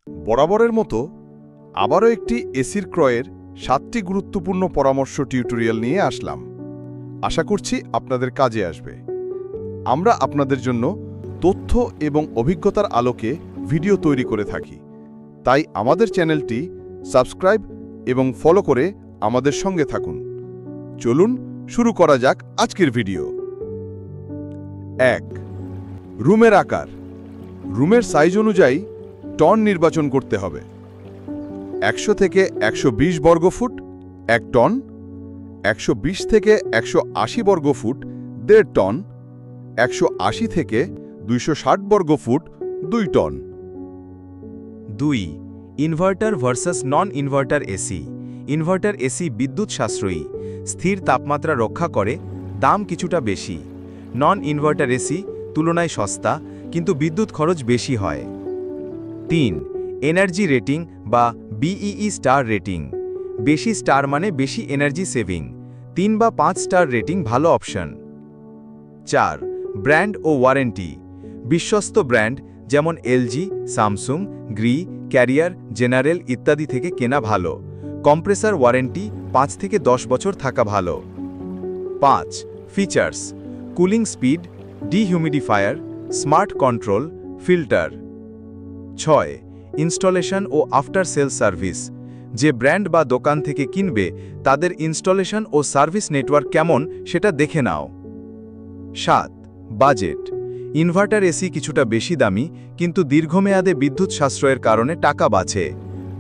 বরাবরের মতো আবারও একটি এসির ক্রয়ের 7টি গুরুত্বপূর্ণ পরামর্শ টিউটোরিয়াল নিয়ে আসলাম। আশা করছি আপনাদের কাজে আসবে। আমরা আপনাদের জন্য তথ্য এবং অভিজ্ঞতার আলোকে ভিডিও তৈরি করে থাকি, তাই আমাদের চ্যানেলটি সাবস্ক্রাইব এবং ফলো করে আমাদের সঙ্গে থাকুন। চলুন শুরু করা যাক আজকের ভিডিও। 1. রুমের আকার। রুমের সাইজ অনুযায়ী টন নির্বাচন করতে হবে। 100 থেকে 120 বর্গফুট 1 টন, 120 থেকে 180 বর্গফুট 1.5 টন, 180 থেকে 260 বর্গফুট 2 টন। 2. Inverter versus non inverter AC. Inverter AC বিদ্যুৎ সাশ্রয়ী, স্থির তাপমাত্রা রক্ষা করে, দাম কিছুটা বেশি। নন ইনভার্টার এসি তুলনায় সস্তা, কিন্তু বিদ্যুৎ খরচ বেশি হয়। 3. এনার্জি রেটিং বা বিইই স্টার রেটিং। বেশি স্টার মানে বেশি এনার্জি সেভিং। 3 বা 5 স্টার রেটিং ভালো অপশন। 4. ব্র্যান্ড ও ওয়ারেন্টি। বিশ্বস্ত ব্র্যান্ড যেমন LG, Samsung, Gree, career, general ইত্যাদি থেকে কেনা ভালো। কম্প্রেসার ওয়ারেন্টি 5 থেকে 10 বছর থাকা ভালো। 5. Features. Cooling speed, dehumidifier, smart control, filter. 6. Installation ও আফটার সেল সার্ভিস। যে ব্র্যান্ড বা দোকান থেকে কিনবে তাদের ইনস্টলেশন ও সার্ভিস নেটওয়ার্ক কেমন সেটা দেখে নাও। 7. বাজেট। ইনভার্টার এসি কিছুটা বেশি দামি, কিন্তু দীর্ঘমেয়াদে বিদ্যুৎ সাশ্রয়ের কারণে টাকা বাঁচে।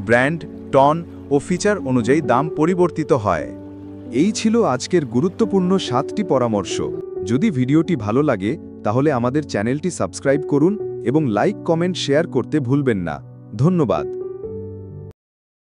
ব্র্যান্ড, টন ও ফিচার অনুযায়ী দাম পরিবর্তিত হয়। এই ছিল আজকের গুরুত্বপূর্ণ 7টি পরামর্শ। যদি ভিডিওটি ভালো লাগে তাহলে আমাদের চ্যানেলটি সাবস্ক্রাইব করুন এবং লাইক, কমেন্ট, শেয়ার করতে ভুলবেন না। ধন্যবাদ।